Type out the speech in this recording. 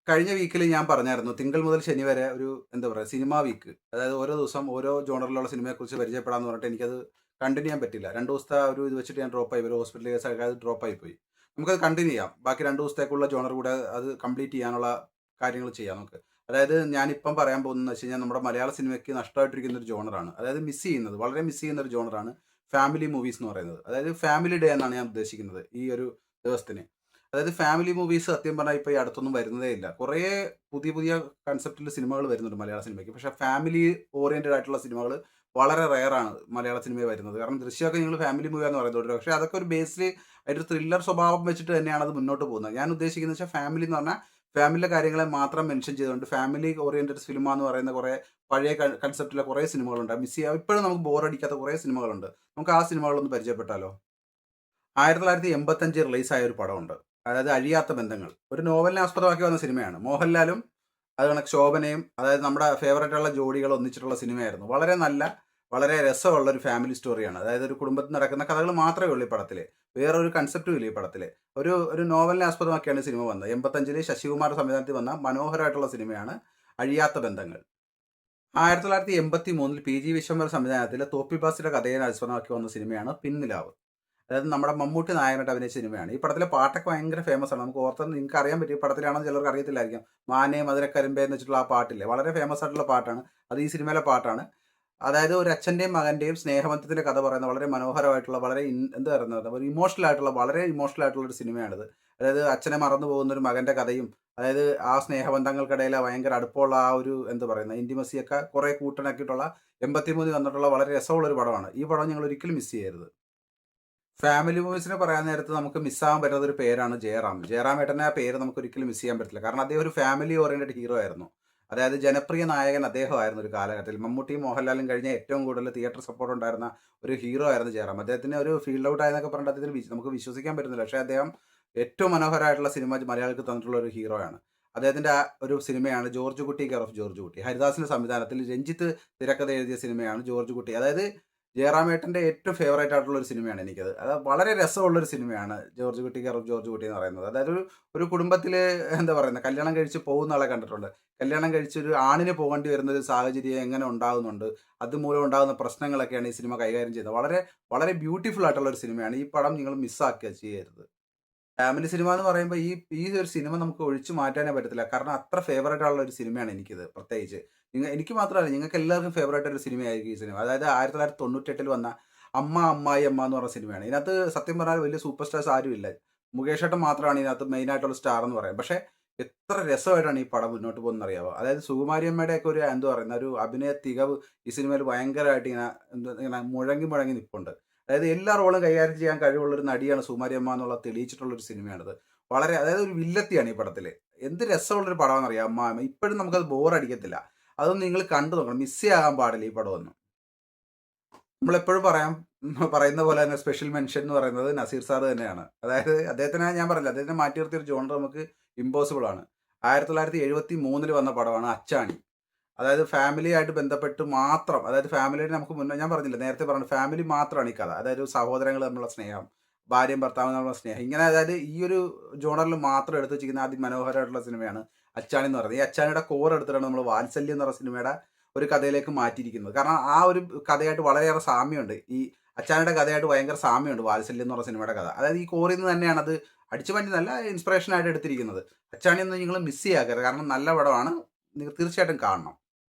കഴിഞ്ഞ വീക്കിൽ ഞാൻ പറഞ്ഞായിരുന്നു തിങ്കൾ മുതൽ ശനി വരെ ഒരു എന്താ പറയുക സിനിമാ വീക്ക്. അതായത് ഓരോ ദിവസം ഓരോ ജോണറിലുള്ള സിനിമയെക്കുറിച്ച് പരിചയപ്പെടാമെന്ന് പറഞ്ഞിട്ട് എനിക്കത് കണ്ടിന്യൂ ചെയ്യാൻ പറ്റില്ല. 2 ദിവസത്തെ ഒരു ഇത് വെച്ചിട്ട് ഞാൻ ഡ്രോപ്പ് ആയി. ഒരു ഹോസ്പിറ്റൽ കേസൊക്കെ അത് ഡ്രോപ്പ് ആയി പോയി. നമുക്കത് കണ്ടിന്യൂ ചെയ്യാം. ബാക്കി 2 ദിവസത്തേക്കുള്ള ജോണർ കൂടെ അത് കംപ്ലീറ്റ് ചെയ്യാനുള്ള കാര്യങ്ങൾ ചെയ്യാം നമുക്ക്. അതായത് ഞാനിപ്പം പറയാൻ പോകുന്നതെന്ന് വെച്ച് കഴിഞ്ഞാൽ നമ്മുടെ മലയാള സിനിമയ്ക്ക് നഷ്ടമായിട്ടിരിക്കുന്ന ഒരു ജോണറാണ്. അതായത് മിസ് ചെയ്യുന്നത് വളരെ മിസ് ചെയ്യുന്ന ഒരു ജോണറാണ് ഫാമിലി മൂവീസ് എന്ന് പറയുന്നത്. അതായത് ഫാമിലി ഡേ എന്നാണ് ഞാൻ ഉദ്ദേശിക്കുന്നത് ഈ ഒരു ദിവസത്തിന്. അതായത് ഫാമിലി മൂവീസ് സത്യം പറഞ്ഞാൽ ഇപ്പോൾ ഈ അടുത്തൊന്നും വരുന്നതേ ഇല്ല. കുറേ പുതിയ പുതിയ കൺസെപ്റ്റിൽ സിനിമകൾ വരുന്നുണ്ട് മലയാള സിനിമയ്ക്ക്. പക്ഷേ ഫാമിലി ഓറിയന്റഡ് ആയിട്ടുള്ള സിനിമകൾ വളരെ റെയറാണ് മലയാള സിനിമയിൽ വരുന്നത്. കാരണം ദൃശ്യമൊക്കെ നിങ്ങൾ ഫാമിലി മൂവിയാന്ന് പറയുന്നുണ്ട്. പക്ഷേ അതൊക്കെ ഒരു ബേസിൽ ഒരു ത്രില്ലർ സ്വഭാവം വെച്ചിട്ട് തന്നെയാണ് അത് മുന്നോട്ട് പോകുന്നത്. ഞാൻ ഉദ്ദേശിക്കുന്നത് വെച്ചാൽ ഫാമിലി എന്ന് പറഞ്ഞാൽ ഫാമിലിയുടെ കാര്യങ്ങളെ മാത്രം മെൻഷൻ ചെയ്തുകൊണ്ട് ഫാമിലി ഓറിയന്റഡ് സിനിമ എന്ന് പറയുന്ന കുറേ പഴയ കൺസെപ്റ്റിലെ കുറേ സിനിമകളുണ്ട്. മിസ് ചെയ്യാൻ ഇപ്പോഴും നമുക്ക് ബോറടിക്കാത്ത കുറേ സിനിമകളുണ്ട്. നമുക്ക് ആ സിനിമകളൊന്ന് പരിചയപ്പെട്ടാലോ? 1985 റിലീസായ ഒരു പടമുണ്ട്. അതായത് അഴിയാത്ത ബന്ധങ്ങൾ. ഒരു നോവലിനെ ആസ്പദമാക്കി വന്ന സിനിമയാണ്. മോഹൻലാലും അത് കണക്ക് ശോഭനയും അതായത് നമ്മുടെ ഫേവറേറ്റുള്ള ജോഡികൾ ഒന്നിച്ചിട്ടുള്ള സിനിമയായിരുന്നു. വളരെ നല്ല, വളരെ രസമുള്ള ഒരു ഫാമിലി സ്റ്റോറിയാണ്. അതായത് ഒരു കുടുംബത്തിൽ നടക്കുന്ന കഥകൾ മാത്രമേ ഉള്ളൂ ഈ പടത്തിൽ. വേറൊരു കൺസെപ്റ്റും ഇല്ല ഈ പടത്തിൽ. ഒരു നോവലിനെ ആസ്പദമാക്കിയാണ് ഈ സിനിമ വന്നത്. 85 ശശികുമാർ സംവിധാനത്തിൽ വന്ന മനോഹരമായിട്ടുള്ള സിനിമയാണ് അഴിയാത്ത ബന്ധങ്ങൾ. 1983 പി.ജി. വിശ്വംഭര സംവിധാനത്തിലെ തോപ്പി ഭാസിയുടെ കഥയെ ആസ്പദമാക്കി വന്ന സിനിമയാണ് പിൻനിലാവ്. അതായത് നമ്മുടെ മമ്മൂട്ടി നായകനായിട്ട് അഭിനയിച്ച സിനിമയാണ്. ഈ പടത്തിലെ പാട്ടൊക്കെ ഭയങ്കര ഫേമസ് ആണ്. നമുക്ക് ഓർത്താൽ നിങ്ങൾക്ക് അറിയാൻ പറ്റും ഈ പടത്തിലാണെന്ന് ചിലർക്ക് അറിയത്തില്ലായിരിക്കും. മാനേ മധുരക്കരിമ്പേ എന്ന് വെച്ചിട്ടുള്ള ആ പാട്ടില്ലേ, വളരെ ഫേമസ് ആയിട്ടുള്ള പാട്ടാണ്. അത് ഈ സിനിമയിലെ പാട്ടാണ്. അതായത് ഒരു അച്ഛൻ്റെയും മകൻ്റെയും സ്നേഹബന്ധത്തിൻ്റെ കഥ പറയുന്ന വളരെ മനോഹരമായിട്ടുള്ള വളരെ എന്താ പറയുന്നത് ഒരു ഇമോഷണൽ ആയിട്ടുള്ള വളരെ ഇമോഷണൽ ആയിട്ടുള്ള ഒരു സിനിമയാണിത്. അതായത് അച്ഛനെ മറന്നു പോകുന്ന ഒരു മകൻ്റെ കഥയും അതായത് ആ സ്നേഹബന്ധങ്ങൾക്കിടയിൽ ഭയങ്കര അടുപ്പമുള്ള ആ ഒരു എന്താ പറയുന്നത് ഇൻറ്റിമസിയൊക്കെ കുറേ കൂട്ടനാക്കിയിട്ടുള്ള 83 വന്നിട്ടുള്ള വളരെ രസമുള്ള ഒരു പടമാണ്. ഈ പടം നിങ്ങൾ ഒരിക്കലും മിസ് ചെയ്യരുത്. ഫാമിലി മൂവീസിനെ പറയാൻ നേരത്ത് നമുക്ക് മിസ്സാകാൻ പറ്റാത്ത ഒരു പേരാണ് ജയറാം. ജയറാം ഏട്ടനെ ആ പേര് നമുക്ക് ഒരിക്കലും മിസ് ചെയ്യാൻ പറ്റില്ല. കാരണം അദ്ദേഹം ഒരു ഫാമിലി ഓറിയന്റഡ് ഹീറോ ആയിരുന്നു. അതായത് ജനപ്രിയ നായകൻ അദ്ദേഹമായിരുന്നു ഒരു കാലഘട്ടത്തിൽ. മമ്മൂട്ടിയും മോഹൻലാലും കഴിഞ്ഞ ഏറ്റവും കൂടുതൽ തിയേറ്റർ സപ്പോർട്ട് ഉണ്ടായിരുന്ന ഒരു ഹീറോ ആയിരുന്നു ജയറാം. അദ്ദേഹത്തിന് ഒരു ഫീൽഡ് ഔട്ട് ആയെന്നൊക്കെ പറഞ്ഞിട്ട് അദ്ദേഹത്തിന് നമുക്ക് വിശ്വസിക്കാൻ പറ്റുന്നില്ല. പക്ഷേ അദ്ദേഹം ഏറ്റവും മനോഹരമായിട്ടുള്ള സിനിമ മലയാളിക്ക് തന്നിട്ടുള്ള ഒരു ഹീറോയാണ്. അദ്ദേഹത്തിൻ്റെ ആ ഒരു സിനിമയാണ് ജോർജ് കുട്ടി കെയർ ഓഫ് ജോർജ് കുട്ടി. ഹരിദാസിന്റെ സംവിധാനത്തിൽ രഞ്ജിത്ത് തിരക്കഥ എഴുതിയ സിനിമയാണ് ജോർജ് കുട്ടി. അതായത് ജയറാമേട്ടൻ്റെ ഏറ്റവും ഫേവറേറ്റ് ആയിട്ടുള്ള ഒരു സിനിമയാണ് എനിക്കത്. അത് വളരെ രസമുള്ളൊരു സിനിമയാണ് ജോർജ് കുട്ടി കെയർ ഓഫ് ജോർജ് കുട്ടി എന്ന് പറയുന്നത്. അതായത് ഒരു കുടുംബത്തിൽ എന്താ പറയുന്നത് കല്യാണം കഴിച്ച് പോകുന്ന ആളെ കണ്ടിട്ടുണ്ട്. കല്യാണം കഴിച്ച് ഒരു ആണിന് പോകേണ്ടി വരുന്ന ഒരു സാഹചര്യം എങ്ങനെ ഉണ്ടാകുന്നുണ്ട്, അതുമൂലം ഉണ്ടാകുന്ന പ്രശ്നങ്ങളൊക്കെയാണ് ഈ സിനിമ കൈകാര്യം ചെയ്യുന്നത്. വളരെ വളരെ ബ്യൂട്ടിഫുൾ ആയിട്ടുള്ള ഒരു സിനിമയാണ്. ഈ പടം നിങ്ങൾ മിസ്സാക്കുക ചെയ്യരുത്. ഫാമിലി സിനിമ എന്ന് പറയുമ്പോൾ ഈ ഒരു സിനിമ നമുക്ക് ഒഴിച്ചു മാറ്റാനേ പറ്റത്തില്ല. കാരണം അത്ര ഫേവറേറ്റ് ആയിട്ടുള്ള ഒരു സിനിമയാണ് എനിക്കിത് പ്രത്യേകിച്ച്. എനിക്ക് മാത്രമല്ല നിങ്ങൾക്ക് എല്ലാവർക്കും ഫേവറേറ്റ് ഒരു സിനിമയായിരിക്കും ഈ സിനിമ. അതായത് 1998 വന്ന അമ്മ അമ്മായി അമ്മ എന്ന് പറഞ്ഞ സിനിമയാണ്. ഇതിനകത്ത് സത്യം പറഞ്ഞാൽ വലിയ സൂപ്പർ സ്റ്റാർസ് ആരും ഇല്ല. മുകേഷ് ഏട്ടൻ മാത്രമാണ് ഇതിനകത്ത് മെയിൻ ആയിട്ടുള്ള സ്റ്റാർ എന്ന് പറയാം. പക്ഷേ എത്ര രസമായിട്ടാണ് ഈ പടം മുന്നോട്ട് പോകുന്നത് അറിയാമോ? അതായത് സുകുമാരി അമ്മയുടെയൊക്കെ ഒരു എന്താ പറയുന്ന ഒരു അഭിനയ തികവ് ഈ സിനിമയിൽ ഭയങ്കരമായിട്ട് ഇങ്ങനെ മുഴങ്ങി മുഴങ്ങി നിൽപ്പുണ്ട്. അതായത് എല്ലാ റോളും കൈകാര്യം ചെയ്യാൻ കഴിവുള്ള ഒരു നടിയാണ് സുകുമാരി അമ്മ എന്നുള്ളത് തെളിയിച്ചിട്ടുള്ള ഒരു സിനിമയാണിത്. വളരെ അതായത് ഒരു വില്ലത്തിയാണ് ഈ പടത്തിൽ. എന്ത് രസമുള്ളൊരു പടമാണെന്നറിയാം അമ്മ. ഇപ്പോഴും നമുക്കത് ബോറടിക്കത്തില്ല. അതൊന്നും നിങ്ങൾ കണ്ടു നോക്കണം. മിസ്സേ ആകാൻ പാടില്ല ഈ പടമൊന്നും. നമ്മളെപ്പോഴും പറയുന്ന പോലെ തന്നെ സ്പെഷ്യൽ മെൻഷൻ എന്ന് പറയുന്നത് നസീർ സാർ തന്നെയാണ്. അതായത് അദ്ദേഹത്തിനെ ഞാൻ പറഞ്ഞില്ല, അദ്ദേഹത്തിനെ മാറ്റി നിർത്തിയ ഒരു ജോണർ നമുക്ക് ഇമ്പോസിബിൾ ആണ്. 1973 വന്ന പടമാണ് അച്ചാണി. അതായത് ഫാമിലി ആയിട്ട് ബന്ധപ്പെട്ട് മാത്രം, അതായത് ഫാമിലിയുടെ നമുക്ക് മുന്നേ ഞാൻ പറഞ്ഞില്ല, നേരത്തെ പറഞ്ഞു ഫാമിലി മാത്രമാണ് ഈ കഥ. അതായത് സഹോദരങ്ങൾ തമ്മിലുള്ള സ്നേഹം, ഭാര്യയും ഭർത്താവും തമ്മിലുള്ള സ്നേഹം, ഇങ്ങനെ അതായത് ഈ ഒരു ജോണറിൽ മാത്രം എടുത്ത് വെച്ചിരിക്കുന്ന അതിമനോഹരമായിട്ടുള്ള സിനിമയാണ് അച്ചാണി എന്ന് പറയുന്നത്. ഈ അച്ചാണിയുടെ കോർ എടുത്തിട്ടാണ് നമ്മൾ വാത്സല്യം എന്ന് പറയുന്ന സിനിമയുടെ ഒരു കഥയിലേക്ക് മാറ്റിയിരിക്കുന്നത്. കാരണം ആ ഒരു കഥയായിട്ട് വളരെയേറെ സാമ്യമുണ്ട്. ഈ അച്ചാണിയുടെ കഥയായിട്ട് ഭയങ്കര സാമ്യമുണ്ട് വാത്സല്യം എന്ന് പറയുന്ന സിനിമയുടെ കഥ. അതായത് ഈ കോറിൽ നിന്ന് തന്നെയാണ് അത് അടിച്ചു മാറ്റി നല്ല ഇൻസ്പിറേഷൻ ആയിട്ട് എടുത്തിരിക്കുന്നത്. അച്ചാണി ഒന്നും നിങ്ങൾ മിസ് ചെയ്യാക്കരുത്. കാരണം നല്ല പടമാണ്. നിങ്ങൾ തീർച്ചയായിട്ടും കാണണം.